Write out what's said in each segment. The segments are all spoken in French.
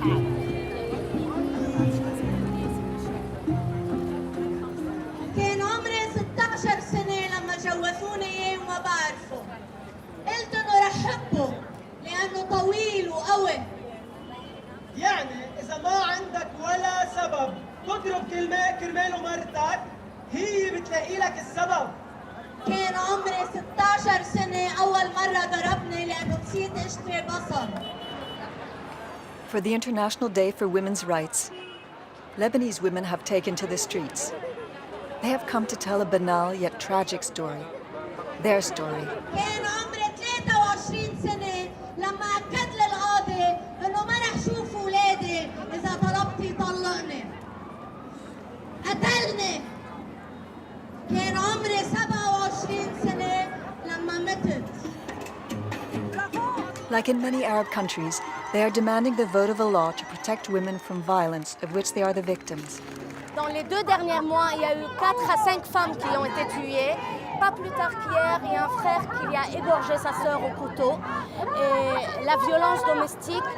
كان عمري 16 سنة لما جوزوني إياه وما بعرفه. قلت إنه رح حبه لأنه طويل وقوي. يعني إذا ما عندك ولا سبب تضرب كرماله مرتك، هي بتلاقي لك السبب. كان عمري 16 سنة أول مرة ضربني لأنه نسيت أشتري بصل. For the International Day for Women's Rights, Lebanese women have taken to the streets. They have come to tell a banal yet tragic story, their story. كان عمري 23 سنة لما أكد لي القاضي إنه ما رح شوف ولادي إذا طلبت يطلقني. قتلني. كان عمري 27 سنة لما متت. Like in many Arab countries, they are demanding the vote of a law to protect women from violence of which they are the victims. Dans les 2 derniers mois, il y a eu 4 à 5 femmes qui ont été tuées. Pas plus tard qu'hier, il y a un frère qui a égorgé sa sœur au couteau. Et la violence domestique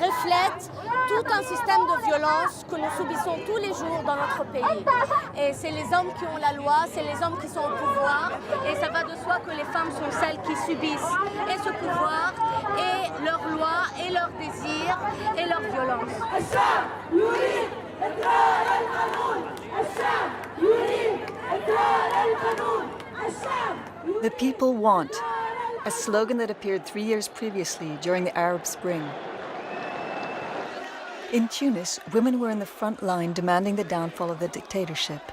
reflète tout un système de violence que nous subissons tous les jours dans notre pays. Et c'est les hommes qui ont la loi, c'est les hommes qui sont au pouvoir. Et ça va de soi que les femmes sont celles qui subissent et ce pouvoir, et leurs lois, et leurs désirs, et leur violence. The people want, a slogan that appeared 3 years previously during the Arab Spring. In Tunis, women were in the front line demanding the downfall of the dictatorship.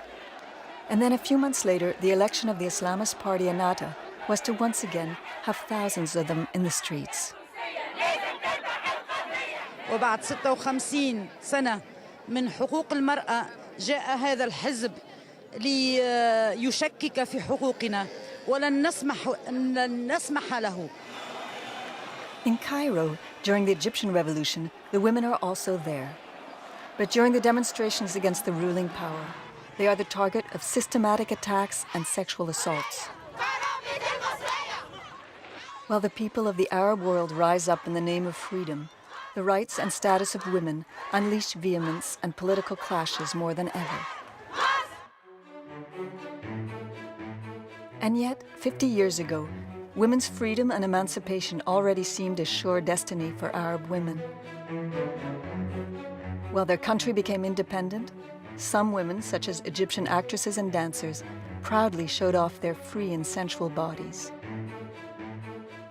And then a few months later, the election of the Islamist party Ennahda was to once again have thousands of them in the streets. وبعد 56 سنة من حقوق المرأة جاء هذا الحزب ليشكك في حقوقنا ولن نسمح له. In Cairo, during the Egyptian Revolution, the women are also there. But during the demonstrations against the ruling power, they are the target of systematic attacks and sexual assaults. While the people of the Arab world rise up in the name of freedom, the rights and status of women unleash vehemence and political clashes more than ever. And yet, 50 years ago, women's freedom and emancipation already seemed a sure destiny for Arab women. While their country became independent, some women, such as Egyptian actresses and dancers, proudly showed off their free and sensual bodies.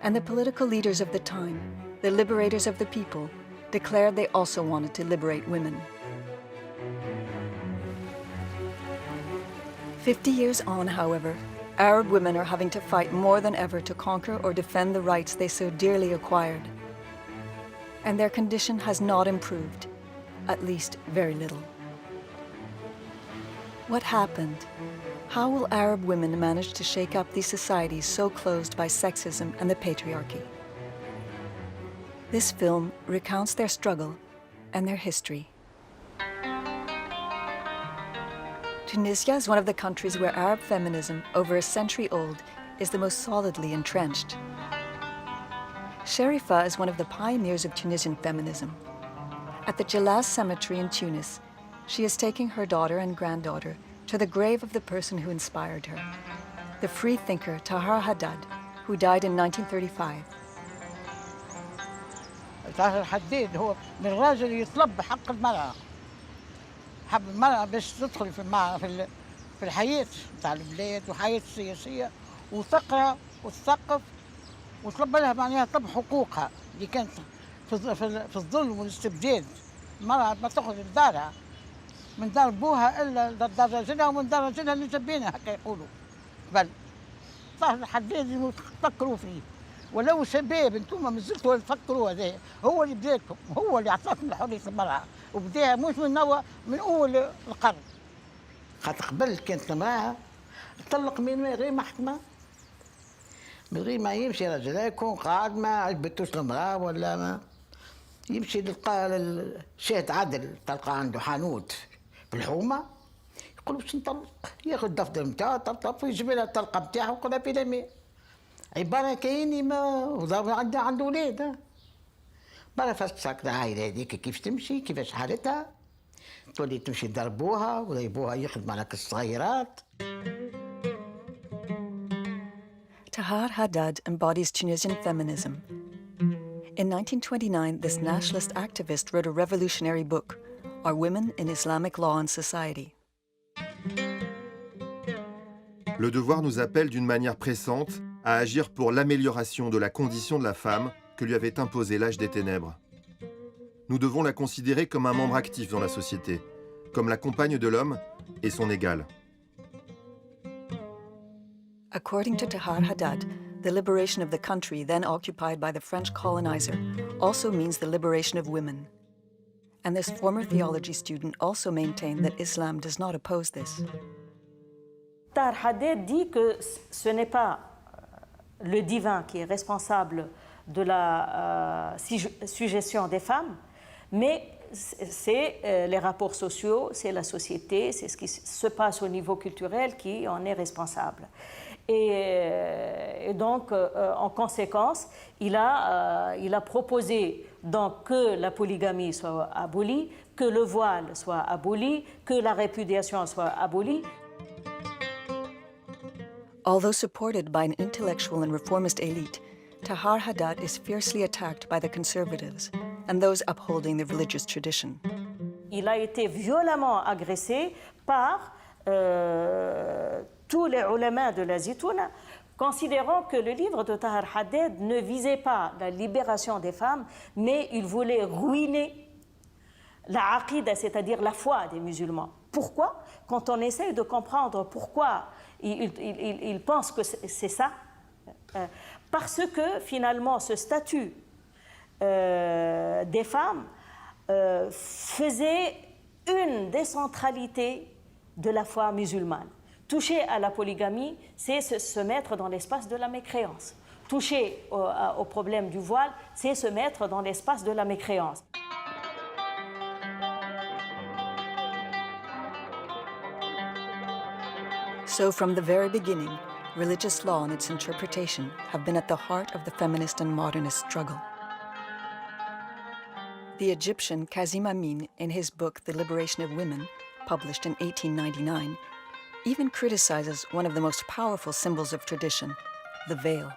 And the political leaders of the time, the liberators of the people, declared they also wanted to liberate women. 50 years on, however, Arab women are having to fight more than ever to conquer or defend the rights they so dearly acquired. And their condition has not improved, at least very little. What happened? How will Arab women manage to shake up these societies so closed by sexism and the patriarchy? This film recounts their struggle and their history. Tunisia is one of the countries where Arab feminism, over a century old, is the most solidly entrenched. Sharifa is one of the pioneers of Tunisian feminism. At the Jalaz Cemetery in Tunis, she is taking her daughter and granddaughter to the grave of the person who inspired her, the free thinker Tahar Haddad, who died in 1935. طاهر حداد هو من الراجل يطلب حق المرأة. حب المرأة باش تدخل في الحياة نتاع البلاد والحياة السياسية وتقرأ وتثقف وطلب لها معناها طلب حقوقها اللي كانت في الظلم والاستبداد. المرأة ما تخرج من دارها من دار بوها إلا دار راجلها ومن دار راجلها اللي جابينها هكا يقولوا. بل طاهر الحداد تفكروا فيه. ولو شباب انتم مازلتوا تفكروا هذا هو اللي بداكم هو اللي عطاكم حريه المراه وبداها مش من اول القرن. خاطر قبل كانت المراه تطلق من غير محكمه من غير ما يمشي راجل يكون قاعد ما عجبتوش المراه ولا ما يمشي للشاهد عدل تلقى عنده حانوت في الحومه يقول باش نطلق ياخذ الدفتر نتاعو طلق ويجيب لها الطلقه نتاعو ويقولها بلا ماء. عبارة كايني ما عنده ولاد برا فسك العائلة هذيك كيف تمشي كيفاش حالتها تولي تمشي يضربوها ولا يبوها يخدموا على الصغيرات. Tahar Haddad embodies Tunisian feminism. In 1929, this nationalist activist wrote a revolutionary book, Are Women in Islamic Law and Society? Le devoir nous appelle d'une manière pressante à agir pour l'amélioration de la condition de la femme que lui avait imposé l'âge des ténèbres. Nous devons la considérer comme un membre actif dans la société, comme la compagne de l'homme et son égale. According to Tahar Haddad, the liberation of the country then occupied by the French colonizer also means the liberation of women. And this former theology student also maintained that Islam does not oppose this. Tahar Haddad dit que ce n'est pas le divin qui est responsable de la sujétion des femmes, mais c'est les rapports sociaux, c'est la société, c'est ce qui se passe au niveau culturel qui en est responsable. Et donc, en conséquence, il a proposé donc, que la polygamie soit abolie, que le voile soit aboli, que la répudiation soit abolie. Although supported by an intellectual and reformist elite, Tahar Haddad is fiercely attacked by the conservatives and those upholding the religious tradition. Il a été violemment agressé par tous les ulama de la Zitouna, considérant que le livre de Tahar Haddad ne visait pas la libération des femmes, mais il voulait ruiner la aqida, c'est-à-dire la foi des musulmans. Pourquoi? Quand on essaye de comprendre pourquoi il pense que c'est ça, parce que finalement ce statut des femmes faisait une décentralité de la foi musulmane. Toucher à la polygamie, c'est se mettre dans l'espace de la mécréance. Toucher au problème du voile, c'est se mettre dans l'espace de la mécréance. So from the very beginning, religious law and its interpretation have been at the heart of the feminist and modernist struggle. The Egyptian Kazim Amin, in his book The Liberation of Women, published in 1899, even criticizes one of the most powerful symbols of tradition, the veil.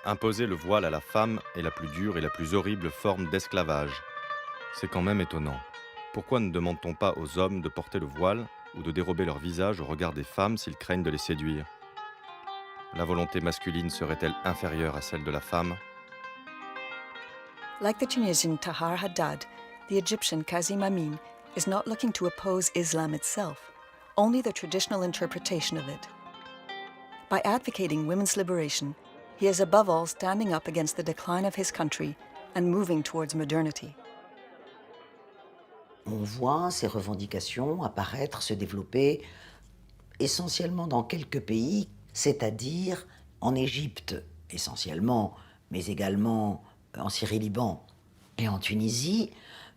Imposer le voile à la femme est la plus dure et la plus horrible forme d'esclavage. C'est quand même étonnant. Pourquoi ne demande-t-on pas aux hommes de porter le voile ou de dérober leur visage au regard des femmes s'ils craignent de les séduire? La volonté masculine serait-elle inférieure à celle de la femme? Like the Tunisian Tahar Haddad, the Egyptian Kazim Amin is not looking to oppose Islam itself, only the traditional interpretation of it. By advocating women's liberation, he is above all standing up against the decline of his country and moving towards modernity. On voit ces revendications apparaître, se développer essentiellement dans quelques pays, c'est-à-dire en Égypte essentiellement, mais également en Syrie-Liban et en Tunisie.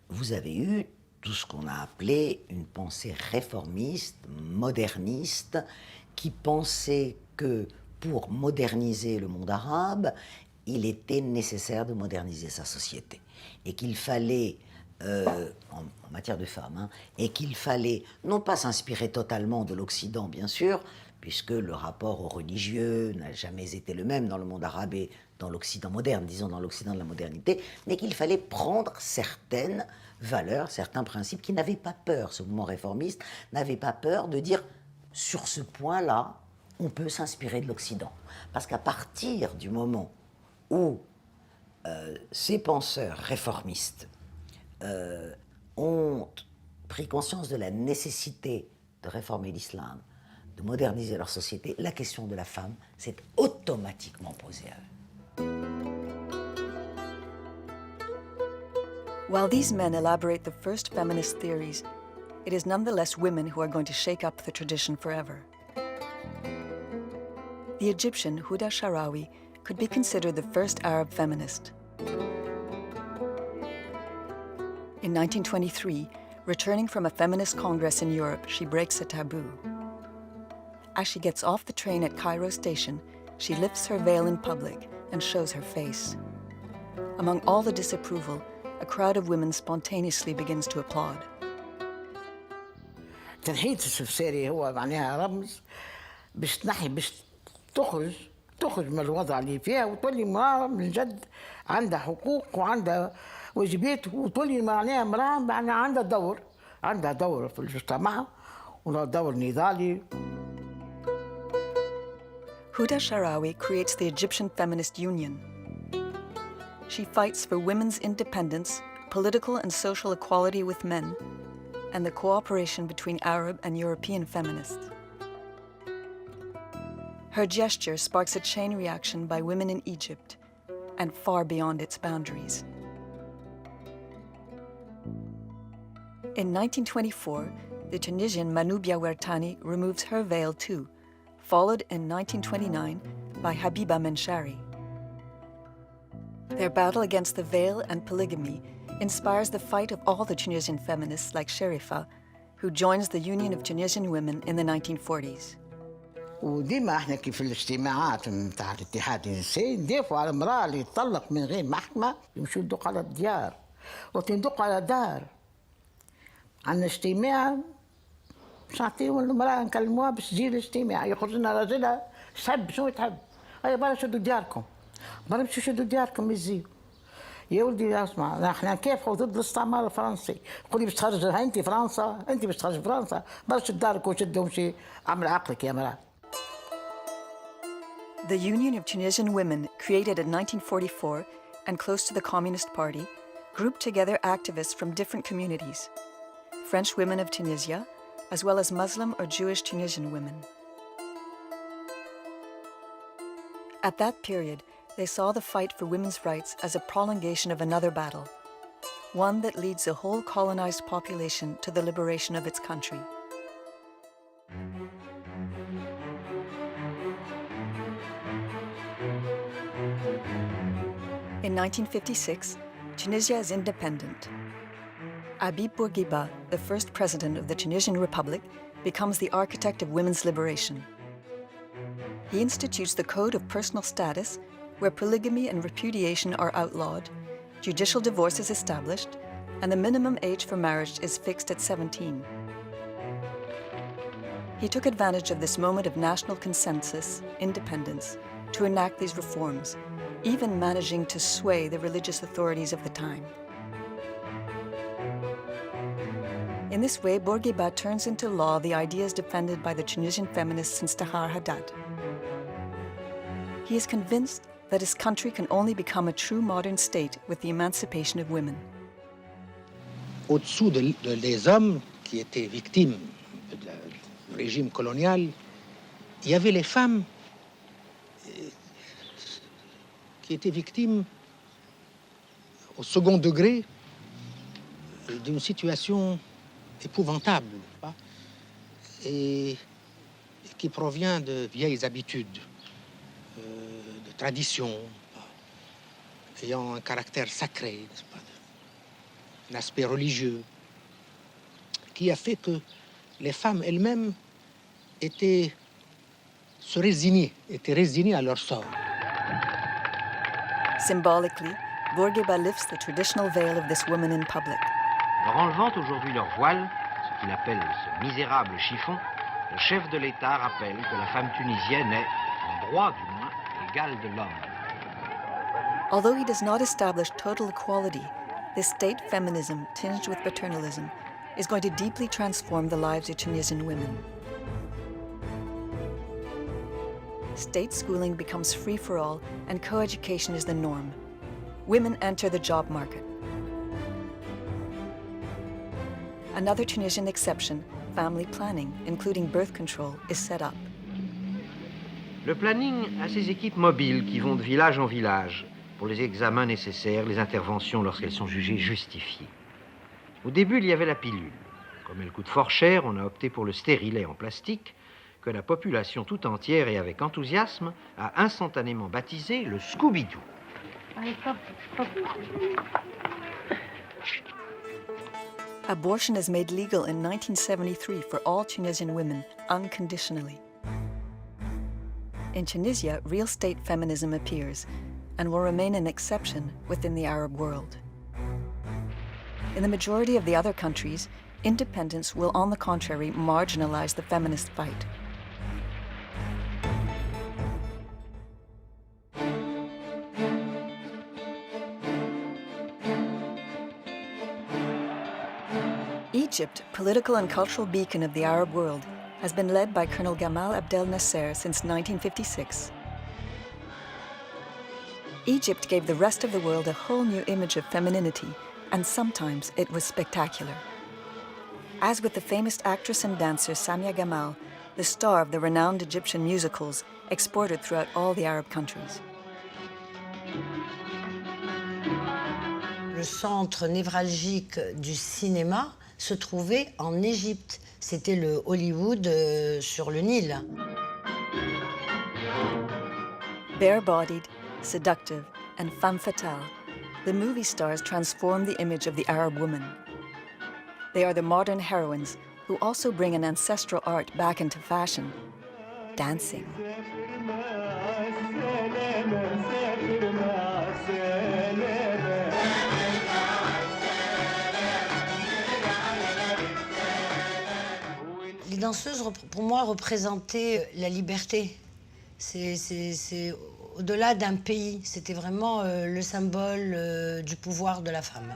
Vous avez eu tout ce qu'on a appelé une pensée réformiste, moderniste, qui pensait que pour moderniser le monde arabe, il était nécessaire de moderniser sa société et qu'il fallait en matière de femmes, et qu'il fallait non pas s'inspirer totalement de l'Occident, bien sûr, puisque le rapport aux religieux n'a jamais été le même dans le monde arabe et dans l'Occident moderne, disons dans l'Occident de la modernité, mais qu'il fallait prendre certaines valeurs, certains principes qui n'avaient pas peur, ce mouvement réformiste n'avait pas peur de dire sur ce point-là, on peut s'inspirer de l'Occident. Parce qu'à partir du moment où ces penseurs réformistes ont pris conscience de la nécessité de réformer l'islam, de moderniser leur société, la question de la femme s'est automatiquement posée à eux. While these men elaborate the first feminist theories, it is nonetheless women who are going to shake up the tradition forever. The Egyptian Huda Sharawi could be considered the first Arab feminist. In 1923, returning from a feminist congress in Europe, she breaks a taboo. As she gets off the train at Cairo station, she lifts her veil in public and shows her face. Among all the disapproval, a crowd of women spontaneously begins to applaud. تنحية السفساري هو معناها رمز باش تنحي باش تخرج من الوضع اللي فيها وتولي امرأة من جد عندها حقوق وعندها واجبات وتولي معناها امرأة معناها عندها دور في المجتمع ودور نضالي. Huda Sharawi creates the Egyptian Feminist Union. She fights for women's independence, political and social equality with men, and the cooperation between Arab and European feminists. Her gesture sparks a chain reaction by women in Egypt and far beyond its boundaries. In 1924, the Tunisian Manoubia Wertani removes her veil too, followed in 1929 by Habiba Menshari. Their battle against the veil and polygamy inspires the fight of all the Tunisian feminists like Sherifa, who joins the Union of Tunisian Women in the 1940s. وديما احنا كيف في الاجتماعات نتاع الاتحاد النسائي ندافعوا على المرأة اللي تطلق من غير محكمة يمشوا يدقوا على الديار وتندقوا على دار. عندنا اجتماع مش نعطيهم المرأة نكلموها باش تجي الاجتماع يخرج لنا راجلها تحب شنو تحب؟ هيا برا شدوا دياركم برا مشوا شدوا دياركم يزيوا. يا ولدي اسمع احنا نكافحوا ضد الاستعمار الفرنسي، قولي باش تخرج انت فرنسا، انت باش تخرج فرنسا، برا شد دارك وشد ومشي عمل عقلك يا مرأة. The Union of Tunisian Women, created in 1944 and close to the Communist Party, grouped together activists from different communities, French women of Tunisia, as well as Muslim or Jewish Tunisian women. At that period, they saw the fight for women's rights as a prolongation of another battle, one that leads a whole colonized population to the liberation of its country. In 1956, Tunisia is independent. Habib Bourguiba, the first president of the Tunisian Republic, becomes the architect of women's liberation. He institutes the Code of Personal Status, where polygamy and repudiation are outlawed, judicial divorce is established, and the minimum age for marriage is fixed at 17. He took advantage of this moment of national consensus, independence, to enact these reforms, even managing to sway the religious authorities of the time. In this way, Bourguiba turns into law the ideas defended by the Tunisian feminists since Tahar Haddad. He is convinced that his country can only become a true modern state with the emancipation of women. Au-dessous des hommes qui étaient victimes du régime colonial, il y avait les femmes qui étaient victimes au second degré d'une situation épouvantable, et qui provient de vieilles habitudes, de traditions, ayant un caractère sacré, n'est-ce pas, un aspect religieux, qui a fait que les femmes elles-mêmes étaient résignées à leur sort. Symbolically, Bourguiba lifts the traditional veil of this woman in public. Leur enlevant aujourd'hui leur voile, ce qu'il appelle ce misérable chiffon, le chef de l'État rappelle que la femme tunisienne est, en droit du moins, égale de l'homme. Although he does not establish total equality, this state feminism, tinged with paternalism, is going to deeply transform the lives of Tunisian women. State schooling becomes free for all, and co-education is the norm. Women enter the job market. Another Tunisian exception, family planning, including birth control, is set up. Le planning a ses équipes mobiles qui vont de village en village pour les examens nécessaires, les interventions lorsqu'elles sont jugées justifiées. Au début, il y avait la pilule. Comme elle coûte fort cher, on a opté pour le stérilet en plastique que la population tout entière et avec enthousiasme a instantanément baptisé le Scooby-Doo. Abortion is made legal in 1973 for all Tunisian women, unconditionally. In Tunisia, real state feminism appears, and will remain an exception within the Arab world. In the majority of the other countries, independence will, on the contrary, marginalize the feminist fight. Egypt, political and cultural beacon of the Arab world, has been led by Colonel Gamal Abdel Nasser since 1956. Egypt gave the rest of the world a whole new image of femininity, and sometimes it was spectacular. As with the famous actress and dancer Samia Gamal, the star of the renowned Egyptian musicals, exported throughout all the Arab countries. Le centre névralgique du cinéma se trouvait en Égypte. C'était le Hollywood sur le Nil. Bare-bodied, seductive, and femme fatale, the movie stars transform the image of the Arab woman. They are the modern heroines who also bring an ancestral art back into fashion, dancing. Les danseuses, pour moi, représentaient la liberté. C'est au-delà d'un pays. C'était vraiment le symbole du pouvoir de la femme.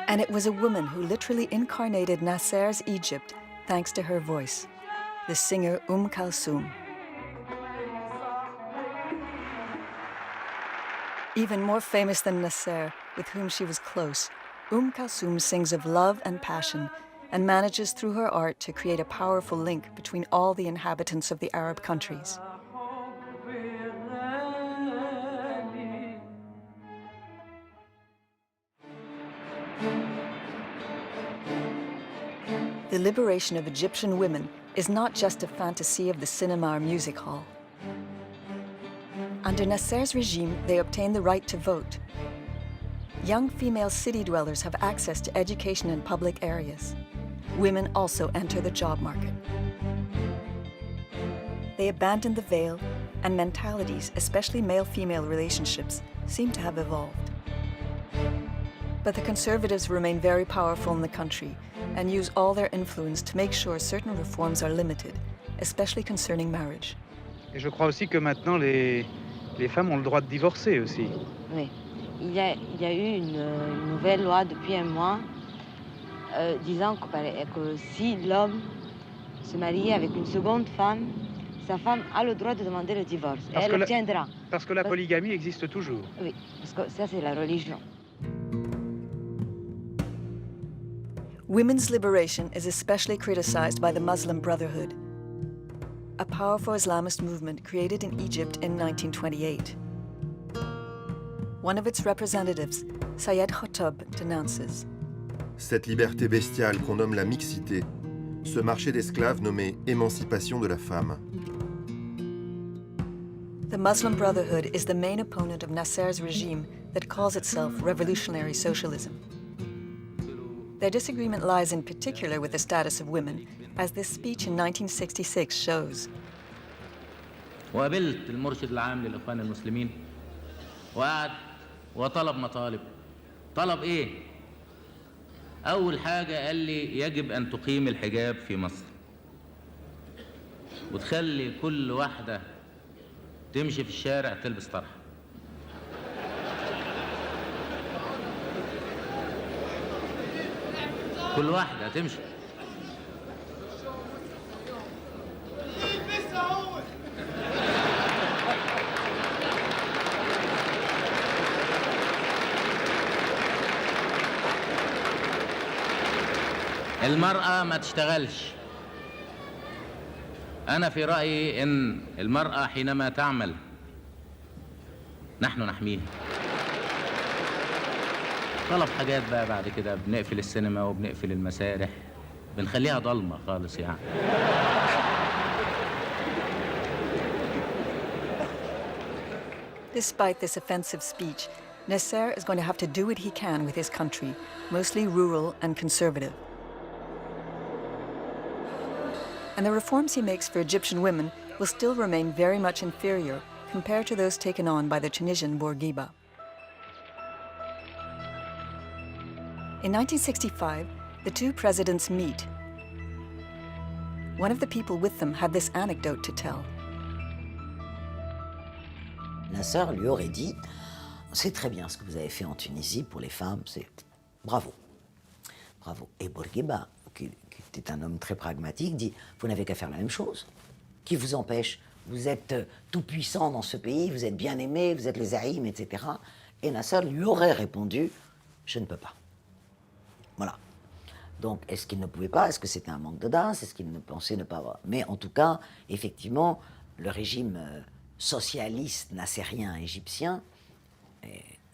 And it was a woman who literally incarnated Nasser's Egypt thanks to her voice, the singer Kalsoum. Even more famous than Nasser, with whom she was close, Kalsoum sings of love and passion and manages through her art to create a powerful link between all the inhabitants of the Arab countries. The liberation of Egyptian women is not just a fantasy of the cinema or music hall. Under Nasser's regime, they obtained the right to vote. Young female city dwellers have access to education in public areas. Women also enter the job market. They abandoned the veil, and mentalities, especially male-female relationships, seem to have evolved. But the conservatives remain very powerful in the country and use all their influence to make sure certain reforms are limited, especially concerning marriage. Et je crois aussi que maintenant les femmes ont le droit de divorcer aussi. Oui. Il y a eu une nouvelle loi depuis un mois disant que si l'homme se marie avec une seconde femme, sa femme a le droit de demander le divorce. Et elle obtiendra. Parce que la polygamie existe toujours. Oui, parce que ça c'est la religion. Women's liberation is especially criticized by the Muslim Brotherhood, a powerful Islamist movement created in Egypt in 1928. One of its representatives, Sayed Khattab, denounces. Cette liberté bestiale qu'on nomme la mixité, ce marché d'esclaves nommé émancipation de la femme. The Muslim Brotherhood is the main opponent of Nasser's regime that calls itself revolutionary socialism. Their disagreement lies in particular with the status of women, as this speech in 1966 shows. وقابلت المرشد العام للإخوان المسلمين وقعد وطلب مطالب. طلب إيه؟ أول حاجة قال لي يجب أن تقيم الحجاب في مصر وتخلي كل واحدة تمشي في الشارع تلبس طرحة. كل واحدة تمشي. المرأة ما تشتغلش. أنا في رأيي إن المرأة حينما تعمل نحن نحميها. طلب حاجات بقى بعد كده بنقفل السينما وبنقفل المسارح بنخليها ضلمة خالص يعني. Despite this offensive speech, Nasser is going to have to do what he can with his country, mostly rural and conservative. And the reforms he makes for Egyptian women will still remain very much inferior compared to those taken on by the Tunisian Bourguiba. In 1965, the two presidents meet. One of the people with them had this anecdote to tell. Nasser lui aurait dit « C'est très bien ce que vous avez fait en Tunisie pour les femmes, c'est bravo. Bravo. » Et Bourguiba, qui était un homme très pragmatique, dit « Vous n'avez qu'à faire la même chose. Qui vous empêche? Vous êtes tout puissant dans ce pays, vous êtes bien aimé, vous êtes les zaïms, etc. » Et Nasser lui aurait répondu « Je ne peux pas. » Voilà. Donc, est-ce qu'il ne pouvait pas? Est-ce que c'était un manque d'audace? Est-ce qu'il ne pensait ne pas avoir? Mais en tout cas, effectivement, le régime socialiste nassérien égyptien,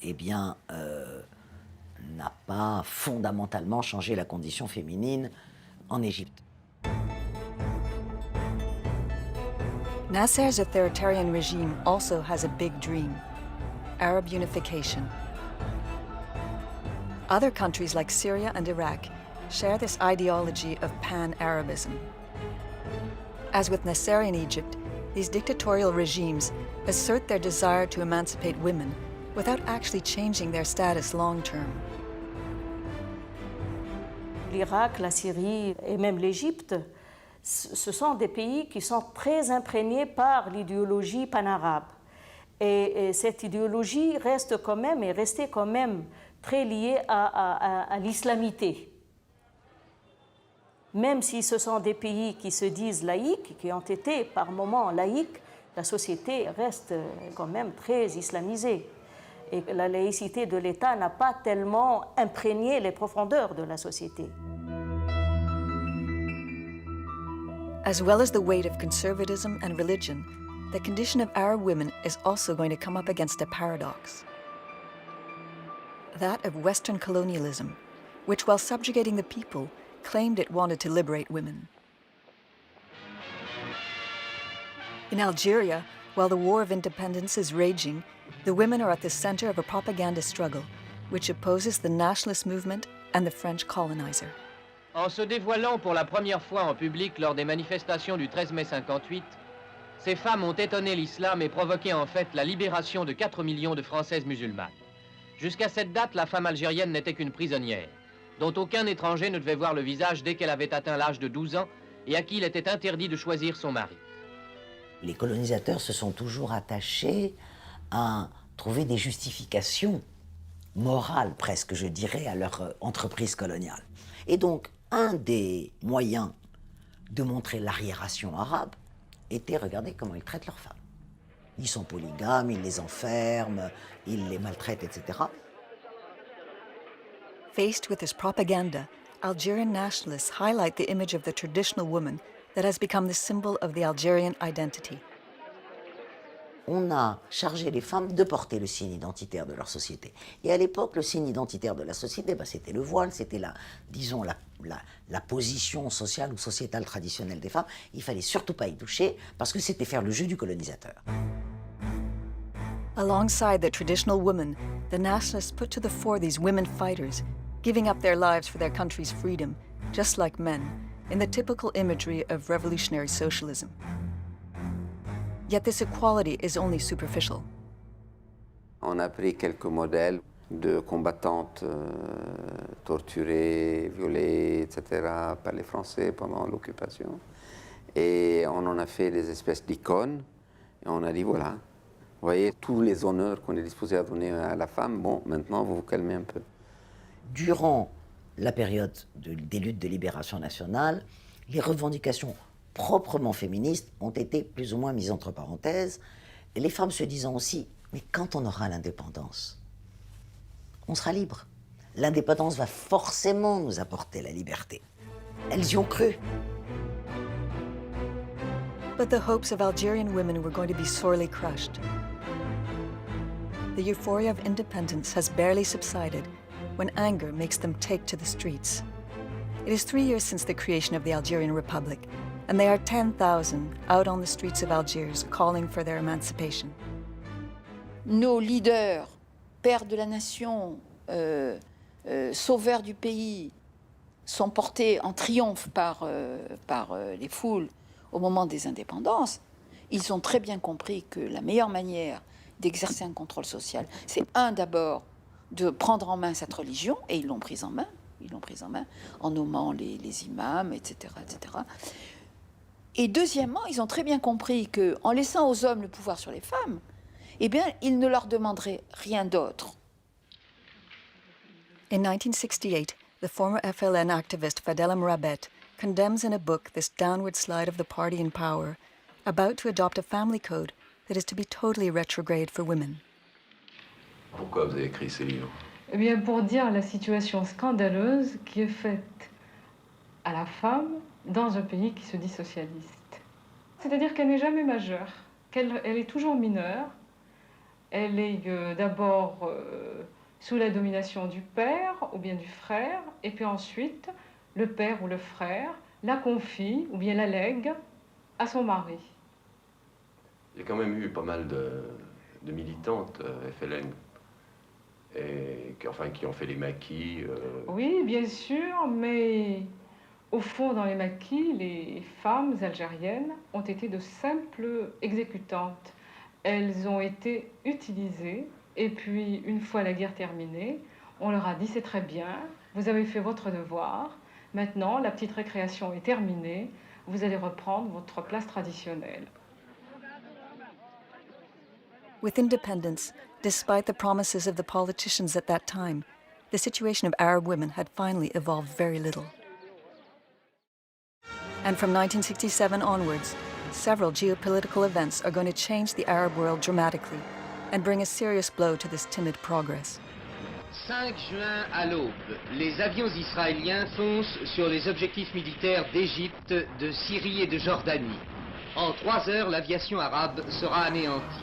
eh bien, n'a pas fondamentalement changé la condition féminine en Égypte. Nasser's authoritarian regime also has a big dream: Arab unification. Other countries like Syria and Iraq share this ideology of pan-Arabism. As with Nasser in Egypt, these dictatorial regimes assert their desire to emancipate women without actually changing their status long-term. L'Irak, la Syrie et même l'Égypte, ce sont des pays qui sont très imprégnés par l'idéologie pan-arabe. Et cette idéologie reste quand même, est restée quand même très liée à l'islamité. Même si ce sont des pays qui se disent laïques, qui ont été par moments laïques, la société reste quand même très islamisée. Et la laïcité de l'État n'a pas tellement imprégné les profondeurs de la société. As well as the weight of conservatism and religion, the condition of Arab women is also going to come up against a paradox. That of Western colonialism, which, while subjugating the people, claimed it wanted to liberate women. In Algeria, while the War of Independence is raging, the women are at the center of a propaganda struggle which opposes the nationalist movement and the French colonizer. En se dévoilant pour la première fois en public lors des manifestations du 13 mai 58, ces femmes ont étonné l'islam et provoqué en fait la libération de 4 millions de Françaises musulmanes. Jusqu'à cette date, la femme algérienne n'était qu'une prisonnière, dont aucun étranger ne devait voir le visage dès qu'elle avait atteint l'âge de 12 ans et à qui il était interdit de choisir son mari. Les colonisateurs se sont toujours attachés à trouver des justifications morales, presque, je dirais, à leur entreprise coloniale. Et donc, un des moyens de montrer l'arriération arabe était, regardez comment ils traitent leurs femmes. Ils sont polygames, ils les enferment, ils les maltraitent, etc. Faced with this propaganda, Algerian nationalists highlight the image of the traditional woman that has become the symbol of the Algerian identity. On a chargé les femmes de porter le signe identitaire de leur société. Et à l'époque, le signe identitaire de la société, c'était le voile, c'était disons, la position sociale ou sociétale traditionnelle des femmes. Il ne fallait surtout pas y toucher parce que c'était faire le jeu du colonisateur. Alongside the traditional woman, the nationalists put to the fore these women fighters, giving up their lives for their country's freedom, just like men, in the typical imagery of revolutionary socialism. Yet this equality is only superficial. On a pris quelques modèles de combattantes torturées, violées, etc. par les Français pendant l'occupation. Et on en a fait des espèces d'icônes. Et on a dit, voilà, vous voyez, tous les honneurs qu'on est disposé à donner à la femme, bon, maintenant, vous vous calmez un peu. Durant la période des luttes de libération nationale, les revendications proprement féministes ont été plus ou moins mises entre parenthèses, et les femmes se disant aussi, mais quand on aura l'indépendance, on sera libre. L'indépendance va forcément nous apporter la liberté. Elles y ont cru. But the hopes of Algerian women were going to be sorely crushed. The euphoria of independence has barely subsided when anger makes them take to the streets. It is 3 years since the creation of the Algerian Republic, and they are 10,000 out on the streets of Algiers calling for their emancipation. Nos leaders, pères de la nation, sauveurs du pays, sont portés en triomphe par les foules au moment des indépendances, ils ont très bien compris que la meilleure manière d'exercer un contrôle social, c'est d'abord de prendre en main cette religion, et ils l'ont prise en main, en nommant les imams, etc., etc. Et deuxièmement, ils ont très bien compris qu'en laissant aux hommes le pouvoir sur les femmes, eh bien, ils ne leur demanderaient rien d'autre. In 1968, the former FLN activist Fadela Mrabet condemns in a book this downward slide of the party in power, about to adopt a family code that is to be totally retrograde for women. Pourquoi vous avez écrit ces livres? Eh bien, pour dire la situation scandaleuse qui est faite à la femme dans un pays qui se dit socialiste. C'est-à-dire qu'elle n'est jamais majeure, qu'elle est toujours mineure. Elle est d'abord sous la domination du père ou bien du frère, et puis ensuite, le père ou le frère la confie ou bien la lègue à son mari. Il y a quand même eu pas mal de militantes FLN et qui ont fait les maquis. Oui, bien sûr, mais au fond, dans les maquis, les femmes algériennes ont été de simples exécutantes. Elles ont été utilisées, et puis, une fois la guerre terminée, on leur a dit « c'est très bien, vous avez fait votre devoir, maintenant la petite récréation est terminée, vous allez reprendre votre place traditionnelle ». With independence, despite the promises of the politicians at that time, the situation of Arab women had finally evolved very little. And from 1967 onwards, several geopolitical events are going to change the Arab world dramatically and bring a serious blow to this timid progress. 5 juin à l'aube, les avions israéliens foncent sur les objectifs militaires d'Égypte, de Syrie et de Jordanie. En 3 heures, l'aviation arabe sera anéantie.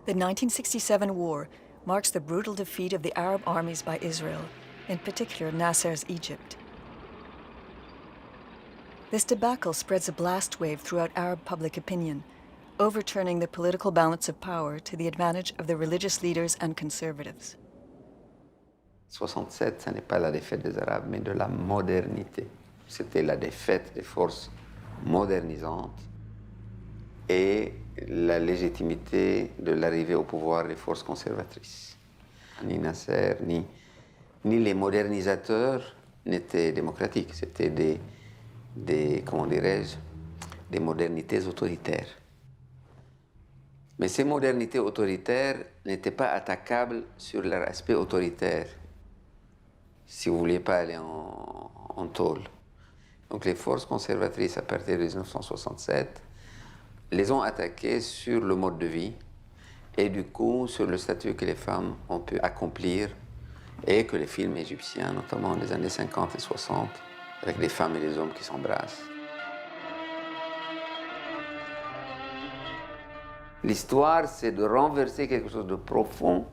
The 1967 war marks the brutal defeat of the Arab armies by Israel, in particular Nasser's Egypt. This debacle spreads a blast wave throughout Arab public opinion, overturning the political balance of power to the advantage of the religious leaders and conservatives. 67, ce n'est pas la défaite des Arabes, mais de la modernité. C'était la défaite des forces modernisantes et la légitimité de l'arrivée au pouvoir des forces conservatrices. Ni Nasser, ni les modernisateurs n'étaient démocratiques. C'était comment dirais-je, des modernités autoritaires. Mais ces modernités autoritaires n'étaient pas attaquables sur leur aspect autoritaire, si vous ne vouliez pas aller en tôle. Donc les forces conservatrices, à partir de 1967, les ont attaquées sur le mode de vie et du coup sur le statut que les femmes ont pu accomplir et que les films égyptiens, notamment des années 50 et 60, avec les femmes et les hommes qui s'embrassent. L'histoire, c'est de renverser quelque chose de profond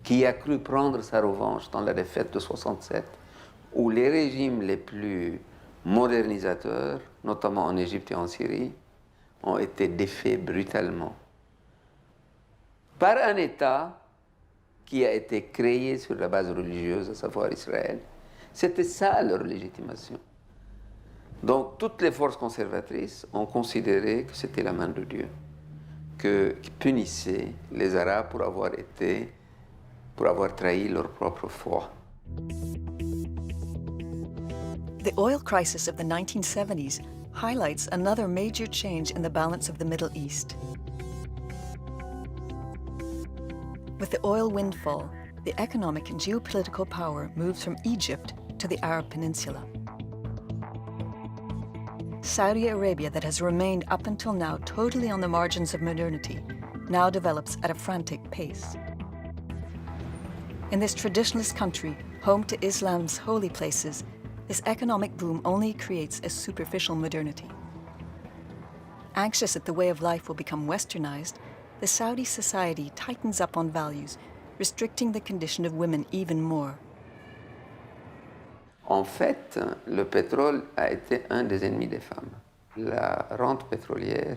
qui a cru prendre sa revanche dans la défaite de 67, où les régimes les plus modernisateurs, notamment en Égypte et en Syrie, ont été défaits brutalement par un État qui a été créé sur la base religieuse, à savoir Israël. C'était ça leur légitimation. Donc toutes les forces conservatrices ont considéré que c'était la main de Dieu, qui punissait les Arabes pour avoir trahi leur propre foi. The oil crisis of the 1970s highlights another major change in the balance of the Middle East. With the oil windfall, the economic and geopolitical power moves from Egypt to the Arab Peninsula. Saudi Arabia, that has remained up until now totally on the margins of modernity, now develops at a frantic pace. In this traditionalist country, home to Islam's holy places, this economic boom only creates a superficial modernity. Anxious that the way of life will become westernized, the Saudi society tightens up on values, restricting the condition of women even more. En fait, le pétrole a été un des ennemis des femmes. La rente pétrolière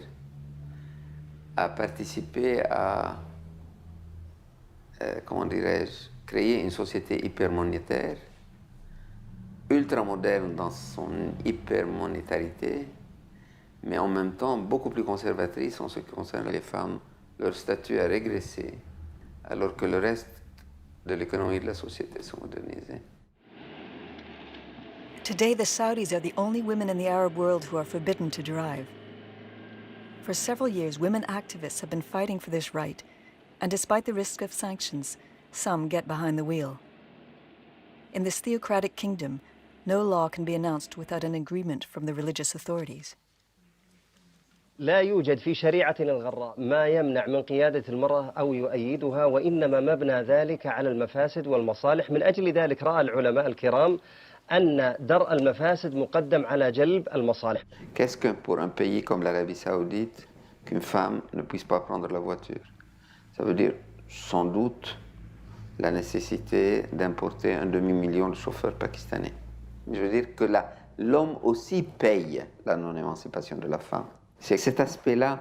a participé à, comment dirais-je, créer une société hyper monétaire, ultra moderne dans son hyper monétarité, mais en même temps beaucoup plus conservatrice en ce qui concerne les femmes. Leur statut a régressé, alors que le reste de l'économie et de la société sont modernisés. Today, the Saudis are the only women in the Arab world who are forbidden to drive. For several years, women activists have been fighting for this right, and despite the risk of sanctions, some get behind the wheel. In this theocratic kingdom, no law can be announced without an agreement from the religious authorities. لا يوجد في شريعتنا الغراء ما يمنع من قيادة المرأة أو يؤيدها، وإنما مبنى ذلك على المفاسد والمصالح. من أجل ذلك رأى العلماء الكرام أن درء المفاسد مقدم على جلب المصالح. Qu'est-ce que pour un pays comme l'Arabie Saoudite qu'une femme ne puisse pas prendre la voiture? Ça veut dire sans doute la nécessité d'importer un demi-million de chauffeurs pakistanais. Je veux dire que l'homme aussi paye la non-émancipation de la femme. C'est cet aspect-là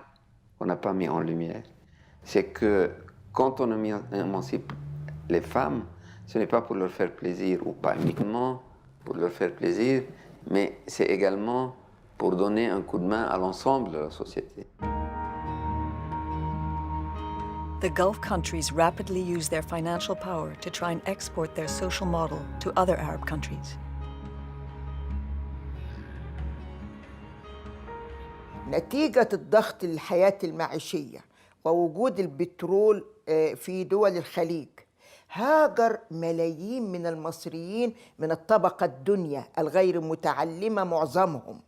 qu'on n'a pas mis en lumière. C'est que quand on émancipe les femmes, ce n'est pas pour leur faire plaisir, ou pas uniquement pour leur faire plaisir, mais c'est également pour donner un coup de main à l'ensemble de la société. The Gulf countries rapidly use their financial power to try and export their social model to other Arab countries. نتيجة الضغط الحياة المعيشية ووجود البترول في دول الخليج، هاجر ملايين من المصريين من الطبقة الدنيا الغير متعلمة معظمهم،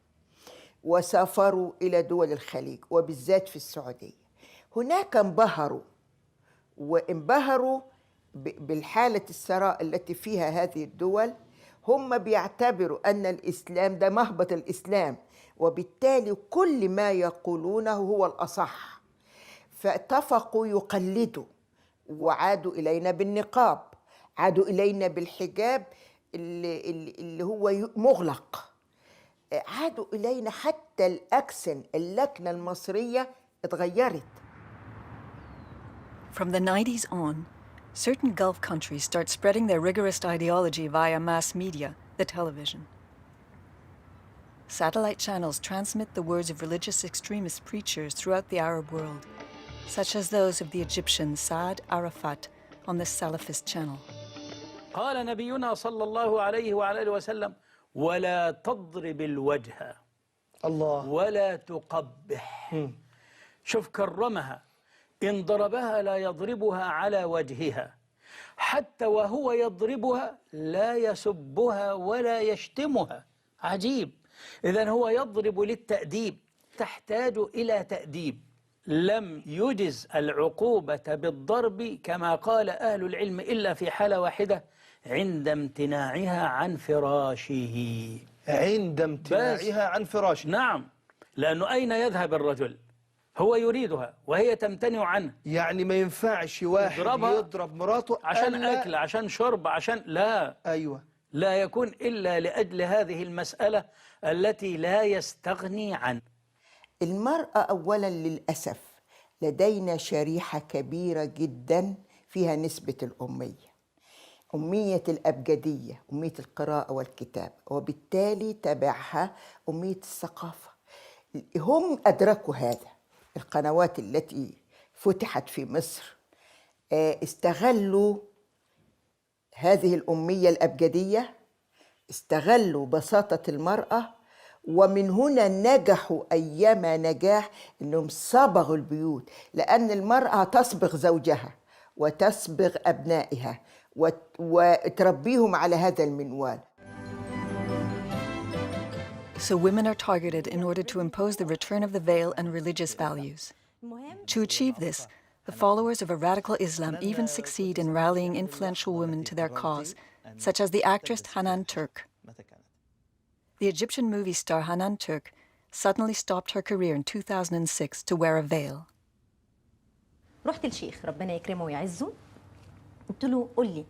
وسافروا إلى دول الخليج وبالذات في السعودية. هناك انبهروا بالحالة الثراء التي فيها هذه الدول. هم بيعتبروا أن الإسلام ده مهبط الإسلام، وبالتالي كل ما يقولونه هو الأصح، فاتفقوا يقلدوا وعادوا إلينا بالنقاب، عادوا إلينا بالحجاب اللي هو مغلق، عادوا إلينا حتى الأكسن، اللكنة المصرية اتغيرت. From the 90s on, certain Gulf countries start spreading their rigorous ideology via mass media, the television. Satellite channels transmit the words of religious extremist preachers throughout the Arab world, such as those of the Egyptian Saad Arafat on the Salafist channel. قال نبينا صلى الله عليه وعلى آله وسلم: ولا تضرب الوجه الله ولا تقبح. شوف كرمها، إن ضربها لا يضربها على وجهها، حتى وهو يضربها لا يسبها ولا يشتمها. عجيب. إذن هو يضرب للتأديب، تحتاج إلى تأديب. لم يجز العقوبة بالضرب كما قال أهل العلم إلا في حالة واحدة، عند امتناعها عن فراشه. عند امتناعها عن فراشه. نعم، لأنه أين يذهب الرجل؟ هو يريدها وهي تمتنع عنه. يعني ما ينفعش واحد يضرب مراته عشان أكل، عشان شرب، عشان لا. أيوة، لا يكون إلا لأجل هذه المسألة التي لا يستغني عنه. المرأة أولا للأسف لدينا شريحة كبيرة جدا فيها نسبة الأمية، أمية الأبجدية، أمية القراءة والكتاب، وبالتالي تبعها أمية الثقافة. هم أدركوا هذا. القنوات التي فتحت في مصر استغلوا هذه الأمية الأبجدية، استغلوا بساطة المرأة، ومن هنا نجحوا أيما نجاح أنهم صبغوا البيوت، لأن المرأة تصبغ زوجها وتصبغ أبنائها وتربيهم على هذا المنوال. So women are targeted in order to impose the return of the veil and religious values. To achieve this, the followers of a radical Islam even succeed in rallying influential women to their cause, such as the actress Hanan Turk. The Egyptian movie star Hanan Turk suddenly stopped her career in 2006 to wear a veil. رحت الشيخ ربنا يكرمه ويعزه، قلت له قول لي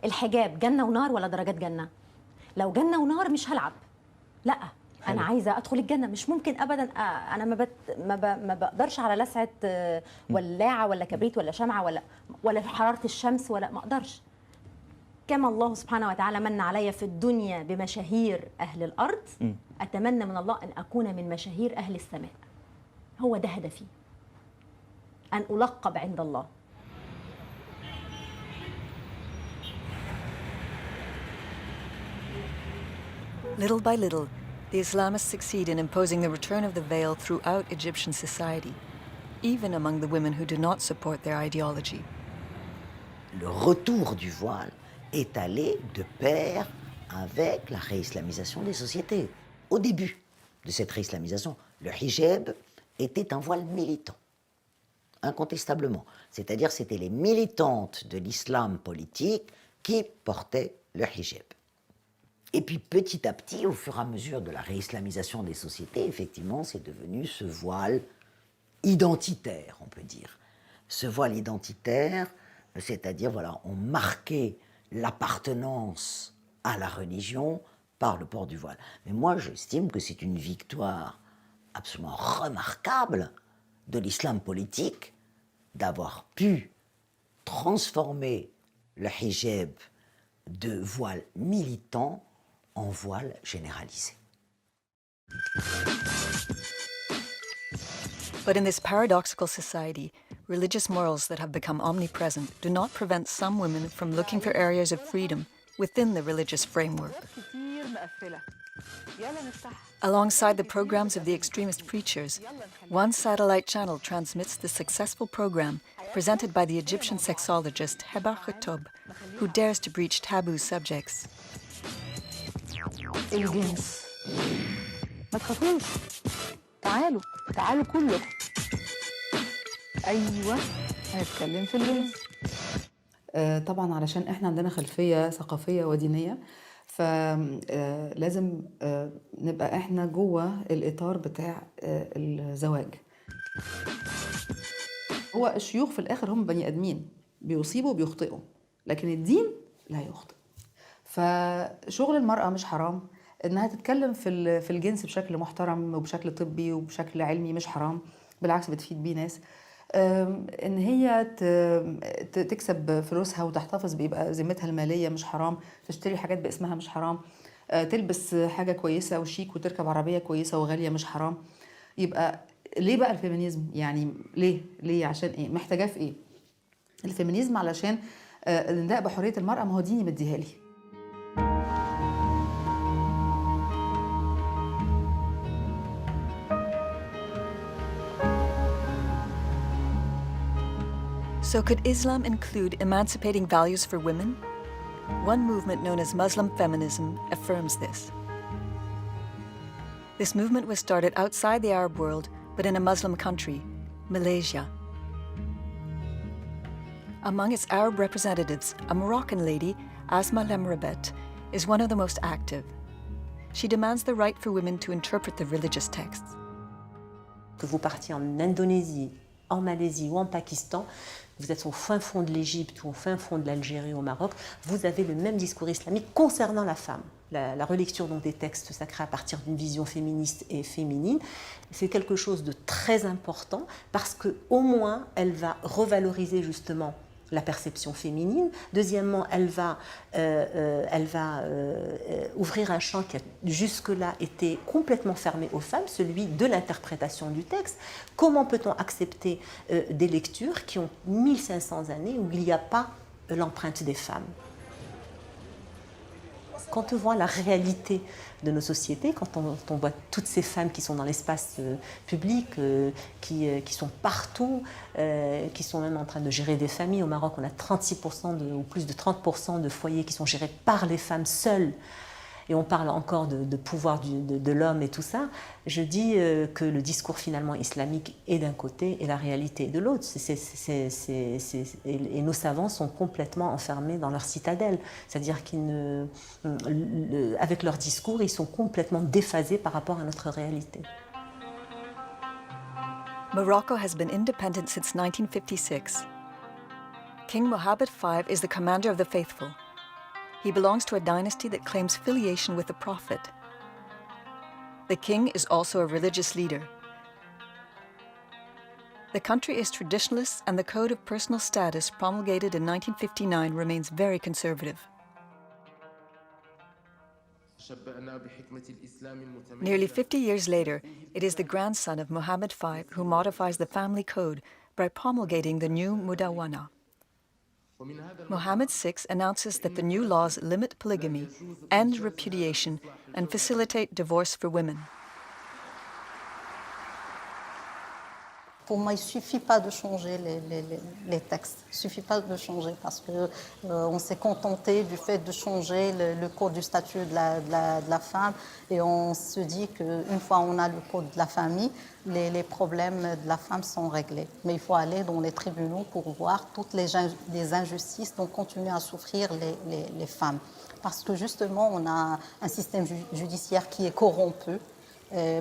الحجاب جنة ونار ولا درجات جنة؟ لو جنة ونار مش هلعب، لا أنا عايزة أدخل الجنة، مش ممكن أبدا. أنا ما بقدرش على لسعة ولاعة ولا كبريت ولا شمعة ولا حرارة الشمس، ولا ما أقدرش. كما الله سبحانه وتعالى من علي في الدنيا بمشاهير أهل الأرض أتمنى من الله أن أكون من مشاهير أهل السماء. هو ده هدفي، أن ألقب عند الله. Little by little, the Islamists succeed in imposing the return of the veil throughout Egyptian society, even among the women who do not support their ideology. Le retour du voile est allé de pair avec la réislamisation des sociétés. Au début de cette réislamisation, le hijab était un voile militant, incontestablement. C'est-à-dire c'était les militantes de l'islam politique qui portaient le hijab. Et puis petit à petit, au fur et à mesure de la réislamisation des sociétés, effectivement, c'est devenu ce voile identitaire, on peut dire. Ce voile identitaire, c'est-à-dire, voilà, on marquait l'appartenance à la religion par le port du voile. Mais moi, j'estime que c'est une victoire absolument remarquable de l'islam politique d'avoir pu transformer le hijab de voile militant en voile généralisé. But in this paradoxical society, religious morals that have become omnipresent do not prevent some women from looking for areas of freedom within the religious framework. Alongside the programs of the extremist preachers, one satellite channel transmits the successful program presented by the Egyptian sexologist Heba Khatob, who dares to breach taboo subjects. الجنس ما تخافوش، تعالوا كلكم. ايوه هنتكلم في الجنس. طبعا علشان احنا عندنا خلفيه ثقافيه ودينيه، فلازم نبقى احنا جوه الاطار بتاع الزواج. هو الشيوخ في الاخر هم بني ادمين بيصيبوا وبيخطئوا، لكن الدين لا يخطئ. فشغل المرأة مش حرام، انها تتكلم في الجنس بشكل محترم وبشكل طبي وبشكل علمي مش حرام، بالعكس بتفيد بيه ناس. ان هي تكسب فلوسها وتحتفظ بيبقى ذمتها المالية مش حرام، تشتري حاجات باسمها مش حرام، تلبس حاجة كويسة وشيك وتركب عربية كويسة وغالية مش حرام. يبقى ليه بقى الفيمينيزم؟ يعني ليه عشان ايه؟ محتاجاه في ايه؟ الفيمينيزم علشان النداء بحرية المرأة، ما هو ديني مديها لي. So could Islam include emancipating values for women? One movement known as Muslim feminism affirms this. This movement was started outside the Arab world, but in a Muslim country, Malaysia. Among its Arab representatives, a Moroccan lady, Asma Lemrabet, is one of the most active. She demands the right for women to interpret the religious texts. Que vous partiez en Indonésie, en Malaisie ou en Pakistan, vous êtes au fin fond de l'Égypte ou au fin fond de l'Algérie ou au Maroc, vous avez le même discours islamique concernant la femme. La relecture donc des textes sacrés à partir d'une vision féministe et féminine, c'est quelque chose de très important parce qu'au moins elle va revaloriser justement la perception féminine. Deuxièmement, elle va ouvrir un champ qui a jusque-là été complètement fermé aux femmes, celui de l'interprétation du texte. Comment peut-on accepter des lectures qui ont 1500 années où il n'y a pas l'empreinte des femmes? Quand on voit la réalité de nos sociétés, quand on voit toutes ces femmes qui sont dans l'espace public, qui sont partout, qui sont même en train de gérer des familles. Au Maroc, on a 36% ou plus de 30% de foyers qui sont gérés par les femmes seules. Et on parle encore de pouvoir de l'homme et tout ça. Je dis que le discours finalement islamique est d'un côté et la réalité de l'autre. Et nos savants sont complètement enfermés dans leur citadelle. C'est-à-dire qu'avec leur discours, ils sont complètement déphasés par rapport à notre réalité. Morocco has been independent since 1956. King Mohammed V is the commander of the faithful. He belongs to a dynasty that claims filiation with the Prophet. The king is also a religious leader. The country is traditionalist and the Code of Personal Status promulgated in 1959 remains very conservative. Nearly 50 years later, it is the grandson of Muhammad V who modifies the family code by promulgating the new Mudawana. Muhammad VI announces that the new laws limit polygamy, end repudiation, and facilitate divorce for women. Pour moi, il ne suffit pas de changer les textes. Il ne suffit pas de changer parce qu'on s'est contenté du fait de changer le code du statut de la femme et on se dit qu'une fois on a le code de la famille, les problèmes de la femme sont réglés. Mais il faut aller dans les tribunaux pour voir toutes les injustices dont continuent à souffrir les femmes. Parce que justement, on a un système judiciaire qui est corrompu.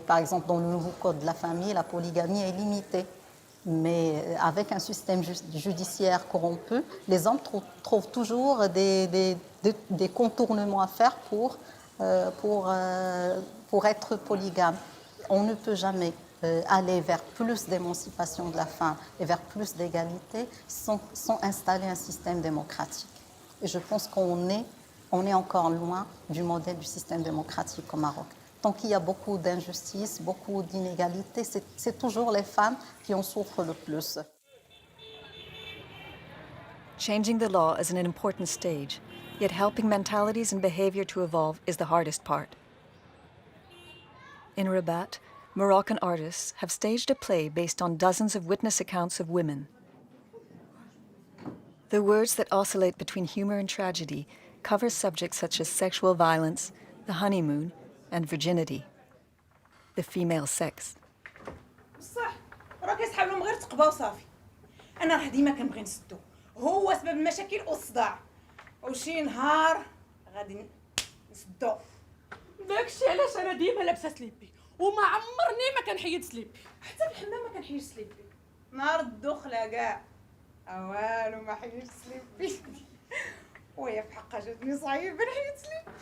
Par exemple, dans le nouveau code de la famille, la polygamie est limitée. Mais avec un système judiciaire corrompu, les hommes trouvent toujours des contournements à faire pour être polygames. On ne peut jamais aller vers plus d'émancipation de la femme et vers plus d'égalité sans installer un système démocratique. Et je pense qu'on est encore loin du modèle du système démocratique au Maroc. Tant qu'il y a beaucoup d'injustices, beaucoup d'inégalités, c'est toujours les femmes qui en souffrent le plus. Changing the law is an important stage, yet helping mentalities and behavior to evolve is the hardest part. In Rabat, Moroccan artists have staged a play based on dozens of witness accounts of women. The words that oscillate between humor and tragedy cover subjects such as sexual violence, the honeymoon, and virginity, the female sex. صح راه كيسحب لهم غير تقبه وصافي. انا راه ديما كنبغي نسدو هو سبب المشاكل والصداع وشي نهار غادي نسدو. داكشي علاش انا ديما لابسه سليبي وما عمرني ما كنحيد سليبي حتى في الحمام ما كنحيدش سليبي. نهار الدخله كاع والو ما حيدش سليبي وهي في حقها جاتني صعيبه نحيد سليبي.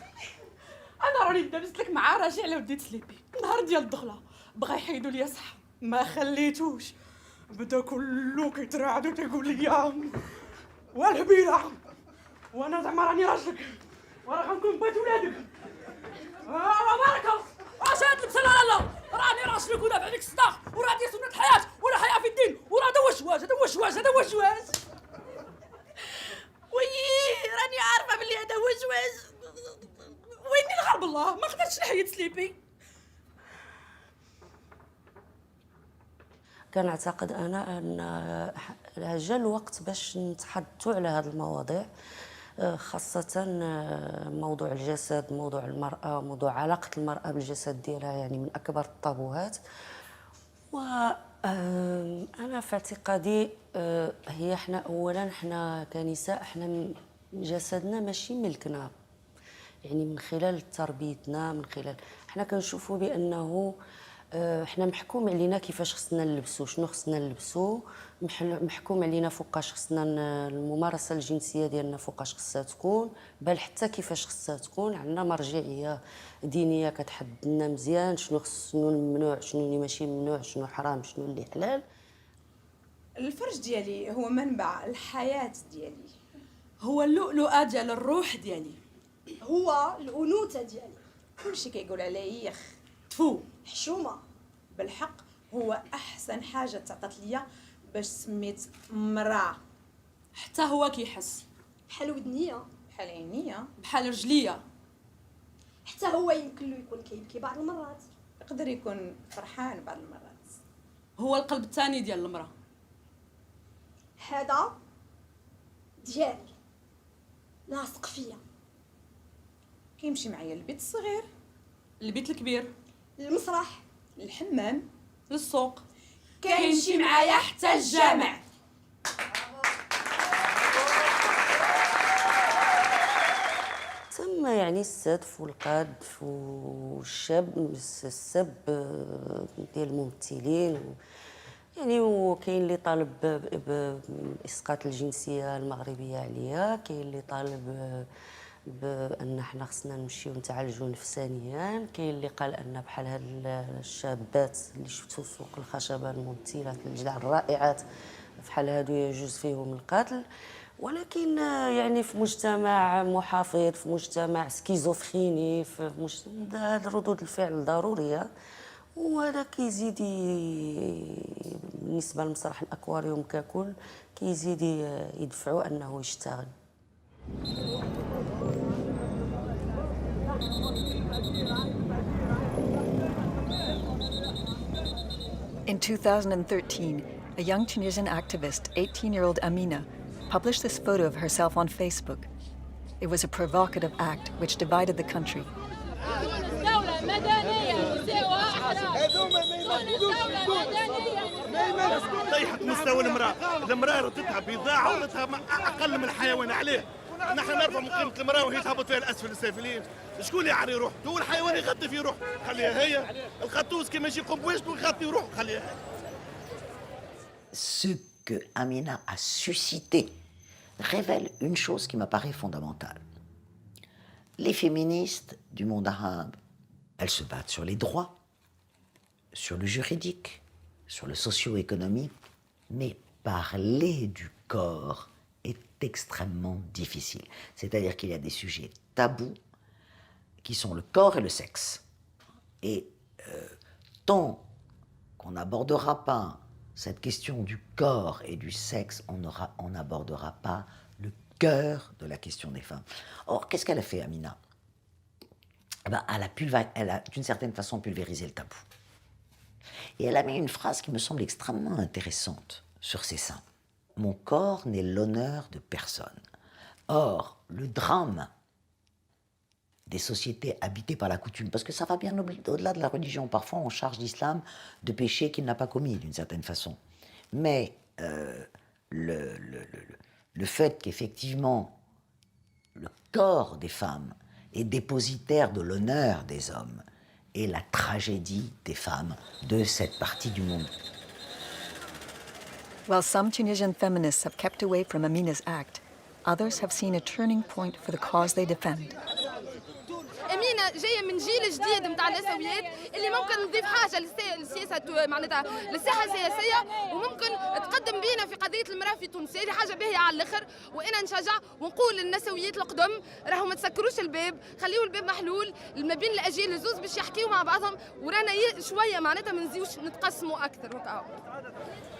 انا راني دابست لك مع راجع على وديت سليبي النهار ديال الدخله بغا يحيدوا لي صح ما خليتوش بدا كله كيتراعد وتيقول لي والهبيله وانا زعما راني راجلك وراه غنكون بغيت ولادك بارك الله اش هاد لبسه لا راني راجلك ودافع عليك الصداق وراه ديال سنه الحياه ولا حياه في الدين وراه هذا هو الشواج هذا هو الشواج هذا هو الشواج وي راني عارفه بلي هذا هو الشواج ويني الغرب الله ما قدرتش نحيد سليبي. كنعتقد انا ان جا الوقت باش نتحدثوا على هذه المواضيع خاصة موضوع الجسد موضوع المرأة موضوع علاقة المرأة بالجسد ديالها يعني من أكبر الطابوهات. وأنا في اعتقادي هي حنا كنساء حنا جسدنا ماشي ملكنا يعني من خلال تربيتنا من خلال حنا كنشوفوا بانه حنا محكوم علينا كيفاش خصنا نلبسوا شنو خصنا نلبسوا محكوم علينا فوقاش خصنا الممارسه الجنسيه ديالنا فوقاش خصها تكون بل حتى كيفاش خصها تكون عندنا مرجعيه دينيه كتحدد لنا مزيان شنو الممنوع شنو اللي ماشي ممنوع شنو حرام شنو اللي حلال. الفرج ديالي هو منبع الحياه ديالي هو اللؤلؤه ديال الروح ديالي هو الانوثه ديالي كلشي كيقول عليه يخ تفو حشومه بالحق هو احسن حاجه تعطات ليا باش سميت مراه حتى هو كيحس بحال ودنيه بحال عينيه بحال رجليه حتى هو يمكن له يكون كيبكي بعض المرات يقدر يكون فرحان بعض المرات هو القلب الثاني ديال المراه هذا ديالي لاصق فيا كيمشي معايا للبيت الصغير للبيت الكبير للمسرح للحمام للسوق كيمشي معايا حتى الجامع. تم يعني السدف والقذف السب ديال الممثلين يعني وكاين اللي طالب باسقاط الجنسيه المغربيه عليا كاين اللي طالب بان حنا خصنا نمشيو نتعالجوا نفسانيا كاين اللي قال ان بحال هاد الشابات اللي شفتو في سوق الخشبه الممثلات الجدع الرائعات بحال هادو يجوز فيهم القتل ولكن يعني في مجتمع محافظ، في مجتمع سكيزوفريني، في هذه ردود الفعل ضروريه، وهذا كيزيد بالنسبه لمسرح الاكواريوم ككل كيزيد يدفعوا انه يشتغل. In 2013, a young Tunisian activist, 18-year-old Amina, published this photo of herself on Facebook. It was a provocative act which divided the country. طيحت مستوى المرأة ردتها بضاعة ولدتها أقل من الحيوان عليه. نحن نرفع من قيمة المرأة وهي تهبط فيها الأسفل السافلين. شكون اللي يعري روح؟ هو الحيوان يغطي في روح، خليها هي. الخطوس كيما يجي يقوم بوجهه ويغطي روح، خليها. Ce que Amina a suscité révèle une chose qui m'apparaît fondamentale. Les féministes du monde arabe, elles se battent sur les droits, sur le juridique, sur le socio-économique, mais parler du corps est extrêmement difficile. C'est-à-dire qu'il y a des sujets tabous qui sont le corps et le sexe. Et tant qu'on n'abordera pas cette question du corps et du sexe, on n'abordera pas le cœur de la question des femmes. Or, qu'est-ce qu'elle a fait, Amina? Elle a d'une certaine façon pulvérisé le tabou. Et elle a mis une phrase qui me semble extrêmement intéressante sur ses seins. Mon corps n'est l'honneur de personne. Or, le drame des sociétés habitées par la coutume, parce que ça va bien au-delà de la religion. Parfois, on charge l'islam de péchés qu'il n'a pas commis, d'une certaine façon. Mais le fait qu'effectivement, le corps des femmes est dépositaire de l'honneur des hommes est la tragédie des femmes de cette partie du monde. While some Tunisian feminists have kept away from Amina's act, others have seen a turning point for the cause they defend. أمينة جاية من جيل جديد متاع النسويات اللي ممكن تضيف حاجة للسياسة معناتها للساحة السياسية وممكن تقدم بينا في قضية المرأة في تونس. هذه حاجة باهية على الآخر وأنا نشجع ونقول للنسويات القدم راهو ما تسكروش الباب، خليوا الباب محلول ما بين الأجيال الزوز باش يحكيوا مع بعضهم ورانا شوية معناتها ما نزيوش نتقسموا أكثر وكاو.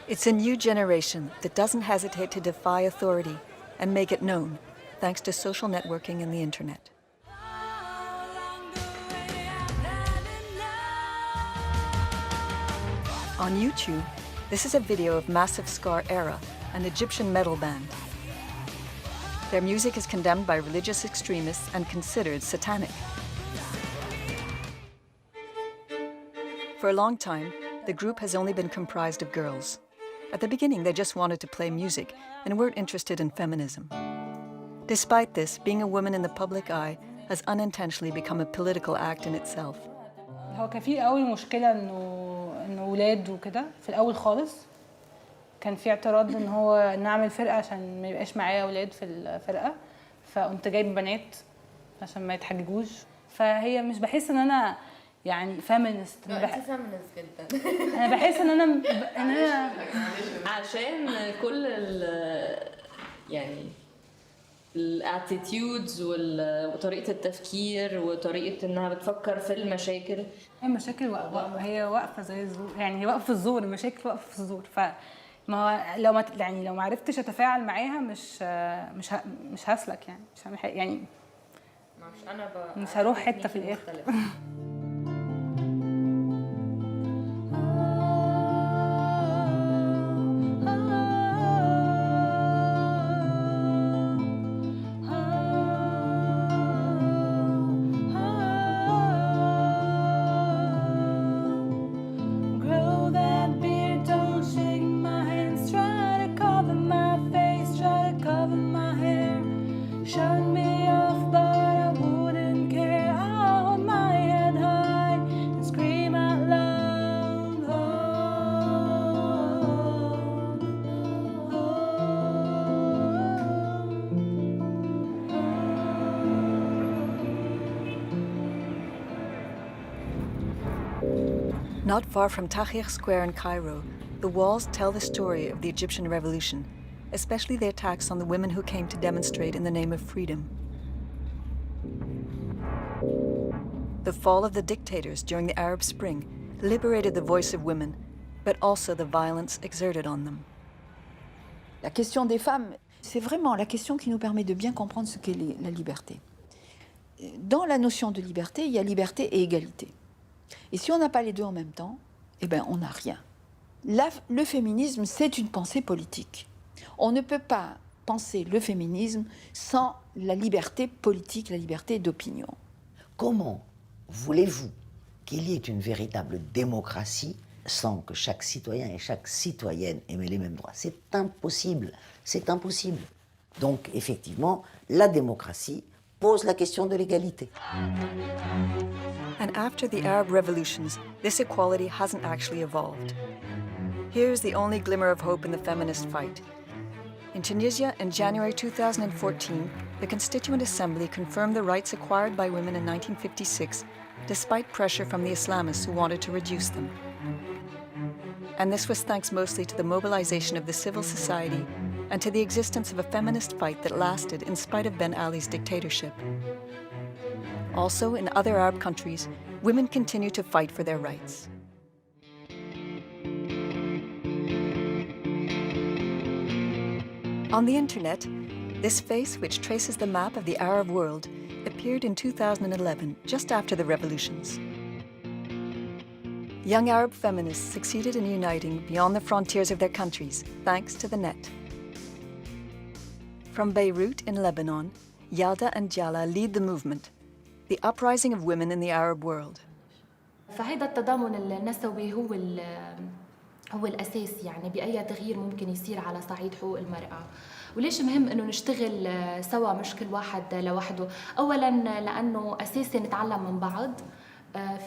It's a new generation that doesn't hesitate to defy authority and make it known, thanks to social networking and the internet. On YouTube, this is a video of Massive Scar Era, an Egyptian metal band. Their music is condemned by religious extremists and considered satanic. For a long time, the group has only been comprised of girls. At the beginning, they just wanted to play music and weren't interested in feminism. Despite this, being a woman in the public eye has unintentionally become a political act in itself. هو كان في أول مشكلة إنه ولاد وكده في الأول خالص كان في اعتراض إن هو نعمل فرقة عشان ما يبقاش معايا ولاد في الفرقة فقمت جايب بنات عشان ما يتحججوش فهي مش بحس إن أنا يعني فيمينست فيمينست جدا أنا بحس إن أنا عشان كل يعني الاتيتيودز وطريقه التفكير وطريقه انها بتفكر في المشاكل. المشاكل هي واقفه زي الزور يعني هي واقفه في الزور المشاكل واقفه في الزور فما لو ما يعني لو ما عرفتش اتفاعل معاها مش هسلك يعني مش هروح حته في الاخر. Not far from Tahrir Square in Cairo, the walls tell the story of the Egyptian revolution, especially the attacks on the women who came to demonstrate in the name of freedom. The fall of the dictators during the Arab Spring liberated the voice of women, but also the violence exerted on them. La question des femmes, c'est vraiment la question qui nous permet de bien comprendre ce qu'est la liberté. Dans la notion de liberté, il y a liberté et égalité. Et si on n'a pas les deux en même temps, eh ben, on n'a rien. Le féminisme, c'est une pensée politique. On ne peut pas penser le féminisme sans la liberté politique, la liberté d'opinion. Comment voulez-vous qu'il y ait une véritable démocratie sans que chaque citoyen et chaque citoyenne aient les mêmes droits? C'est impossible, c'est impossible. Donc, effectivement, la démocratie pose la question de l'égalité. And after the Arab revolutions, this equality hasn't actually evolved. Here's the only glimmer of hope in the feminist fight. In Tunisia, in January 2014, the Constituent Assembly confirmed the rights acquired by women in 1956, despite pressure from the Islamists who wanted to reduce them. And this was thanks mostly to the mobilization of the civil society and to the existence of a feminist fight that lasted in spite of Ben Ali's dictatorship. Also, in other Arab countries, women continue to fight for their rights. On the internet, this face, which traces the map of the Arab world, appeared in 2011, just after the revolutions. Young Arab feminists succeeded in uniting beyond the frontiers of their countries, thanks to the net. From Beirut in Lebanon, Yalda and Jala lead the movement, the uprising of women in the Arab world. فهذا التضامن النسوي هو الأساس يعني بأي تغيير ممكن يصير على صعيد حقوق المرأة. وليش مهم إنه نشتغل سوا مش كل واحد لوحده؟ أولاً لأنه أساسي نتعلم من بعض.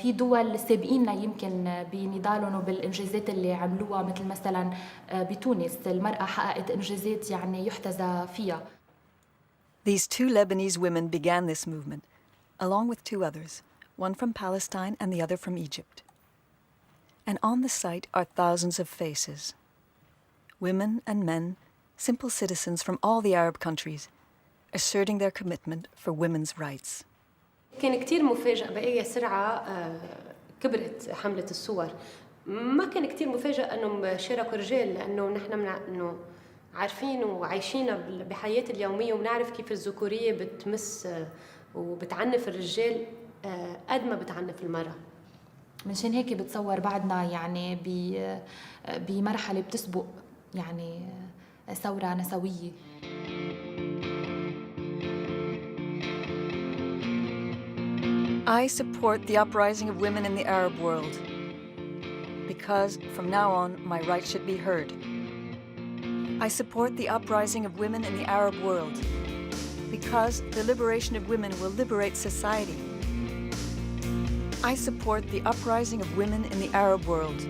في دول سابقيننا يمكن بنضالهم وبالإنجازات اللي عملوها مثل مثلاً بتونس المرأة حققت إنجازات يعني يحتذى فيها. These two Lebanese women began this movement, along with two others, one from Palestine and the other from Egypt. And on the site are thousands of faces. Women and men, simple citizens from all the Arab countries, asserting their commitment for women's rights. كان كتير مفاجئ بأي سرعة كبرت حملة الصور. ما كان كتير مفاجئ أنهم شاركوا رجال لأنه نحن إنه عارفين وعايشين بحياة اليومية وبنعرف كيف الذكورية بتمس وبتعنف الرجال قد ما بتعنف المرأة. منشان هيك بتصور بعدنا يعني بمرحلة بتسبق يعني ثورة نسوية. I support the uprising of women in the Arab world because from now on my rights should be heard. I support the uprising of women in the Arab world because the liberation of women will liberate society. I support the uprising of women in the Arab world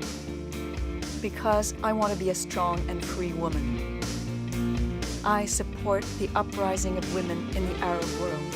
because I want to be a strong and free woman. I support the uprising of women in the Arab world